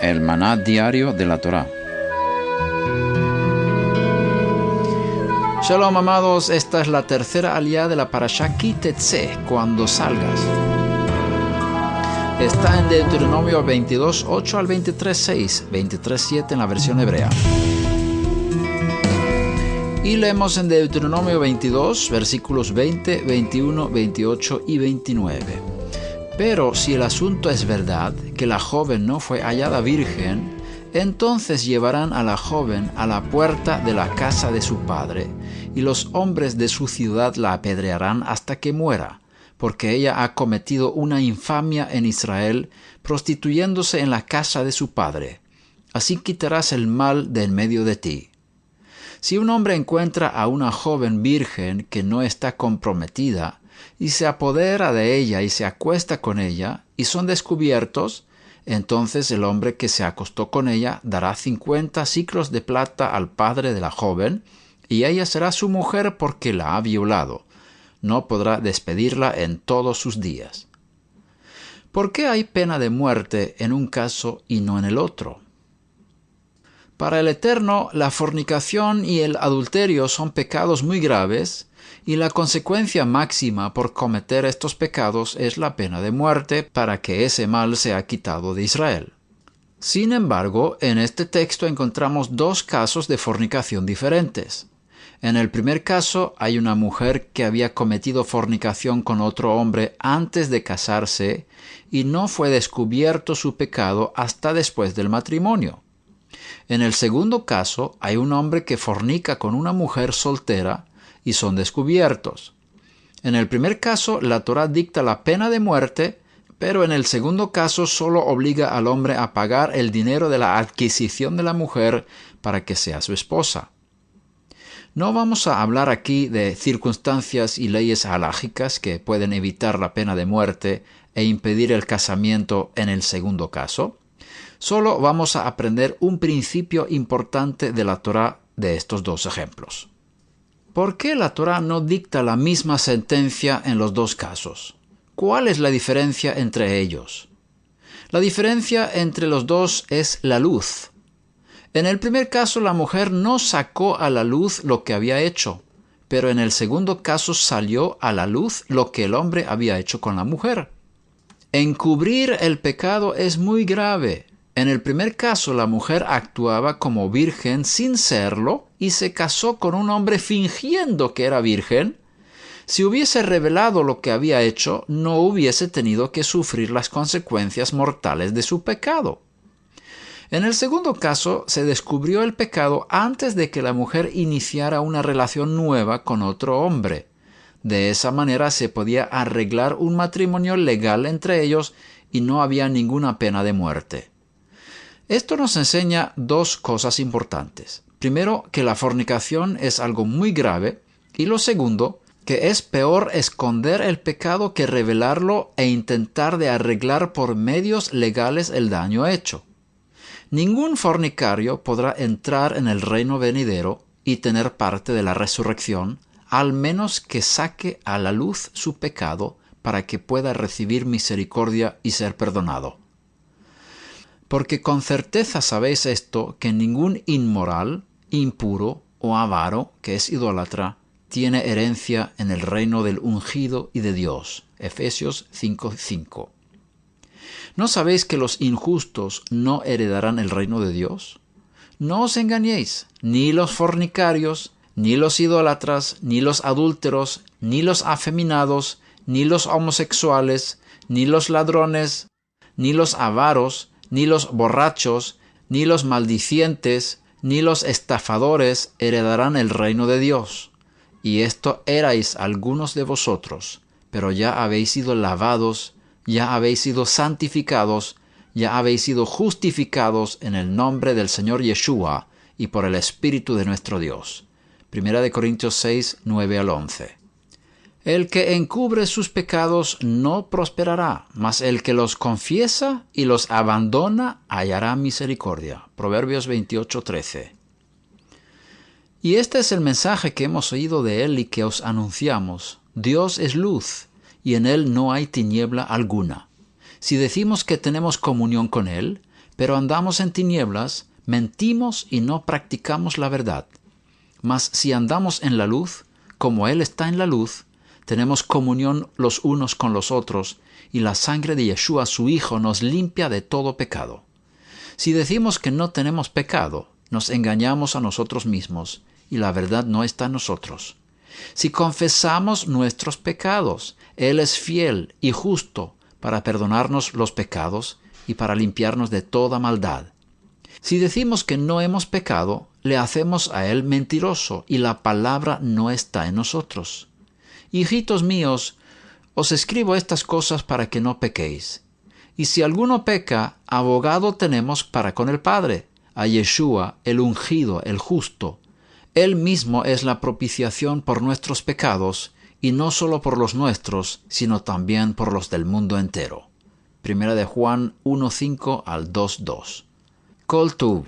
el maná diario de la Torá. Shalom, amados, esta es la tercera aliyá de la parashá Ki Tetzé, cuando salgas. Está en Deuteronomio 22, 8 al 23, 6, 23, 7 en la versión hebrea. Y leemos en Deuteronomio 22, versículos 20, 21, 28 y 29. Pero si el asunto es verdad, que la joven no fue hallada virgen, entonces llevarán a la joven a la puerta de la casa de su padre, y los hombres de su ciudad la apedrearán hasta que muera, porque ella ha cometido una infamia en Israel, prostituyéndose en la casa de su padre. Así quitarás el mal de en medio de ti. Si un hombre encuentra a una joven virgen que no está comprometida, y se apodera de ella y se acuesta con ella, y son descubiertos, entonces el hombre que se acostó con ella dará 50 siclos de plata al padre de la joven, y ella será su mujer porque la ha violado. No podrá despedirla en todos sus días. ¿Por qué hay pena de muerte en un caso y no en el otro? Para el Eterno, la fornicación y el adulterio son pecados muy graves, y la consecuencia máxima por cometer estos pecados es la pena de muerte para que ese mal sea quitado de Israel. Sin embargo, en este texto encontramos dos casos de fornicación diferentes. En el primer caso, hay una mujer que había cometido fornicación con otro hombre antes de casarse y no fue descubierto su pecado hasta después del matrimonio. En el segundo caso, hay un hombre que fornica con una mujer soltera y son descubiertos. En el primer caso, la Torá dicta la pena de muerte, pero en el segundo caso solo obliga al hombre a pagar el dinero de la adquisición de la mujer para que sea su esposa. No vamos a hablar aquí de circunstancias y leyes halágicas que pueden evitar la pena de muerte e impedir el casamiento en el segundo caso. Solo vamos a aprender un principio importante de la Torá de estos dos ejemplos. ¿Por qué la Torá no dicta la misma sentencia en los dos casos? ¿Cuál es la diferencia entre ellos? La diferencia entre los dos es la luz. En el primer caso, la mujer no sacó a la luz lo que había hecho, pero en el segundo caso salió a la luz lo que el hombre había hecho con la mujer. Encubrir el pecado es muy grave. En el primer caso, la mujer actuaba como virgen sin serlo y se casó con un hombre fingiendo que era virgen. Si hubiese revelado lo que había hecho, no hubiese tenido que sufrir las consecuencias mortales de su pecado. En el segundo caso, se descubrió el pecado antes de que la mujer iniciara una relación nueva con otro hombre. De esa manera se podía arreglar un matrimonio legal entre ellos y no había ninguna pena de muerte. Esto nos enseña dos cosas importantes. Primero, que la fornicación es algo muy grave, y lo segundo, que es peor esconder el pecado que revelarlo e intentar de arreglar por medios legales el daño hecho. Ningún fornicario podrá entrar en el reino venidero y tener parte de la resurrección, al menos que saque a la luz su pecado para que pueda recibir misericordia y ser perdonado. Porque con certeza sabéis esto, que ningún inmoral, impuro o avaro, que es idólatra, tiene herencia en el reino del ungido y de Dios. Efesios 5:5. ¿No sabéis que los injustos no heredarán el reino de Dios? No os engañéis, ni los fornicarios, ni los idólatras, ni los adúlteros, ni los afeminados, ni los homosexuales, ni los ladrones, ni los avaros, ni los borrachos, ni los maldicientes, ni los estafadores heredarán el reino de Dios. Y esto erais algunos de vosotros, pero ya habéis sido lavados, ya habéis sido santificados, ya habéis sido justificados en el nombre del Señor Yeshua y por el Espíritu de nuestro Dios. 1 Corintios 6, 9 al 11. El que encubre sus pecados no prosperará, mas el que los confiesa y los abandona hallará misericordia. Proverbios 28, 13. Y este es el mensaje que hemos oído de él y que os anunciamos. Dios es luz, y en él no hay tiniebla alguna. Si decimos que tenemos comunión con él, pero andamos en tinieblas, mentimos y no practicamos la verdad. Mas si andamos en la luz, como Él está en la luz, tenemos comunión los unos con los otros, y la sangre de Yeshua, su Hijo, nos limpia de todo pecado. Si decimos que no tenemos pecado, nos engañamos a nosotros mismos, y la verdad no está en nosotros. Si confesamos nuestros pecados, Él es fiel y justo para perdonarnos los pecados y para limpiarnos de toda maldad. Si decimos que no hemos pecado, le hacemos a Él mentiroso, y la palabra no está en nosotros. Hijitos míos, os escribo estas cosas para que no pequéis. Y si alguno peca, abogado tenemos para con el Padre, a Yeshua, el ungido, el justo. Él mismo es la propiciación por nuestros pecados, y no solo por los nuestros, sino también por los del mundo entero. Primera de Juan 1:5 al 2:2. Kol Tuv.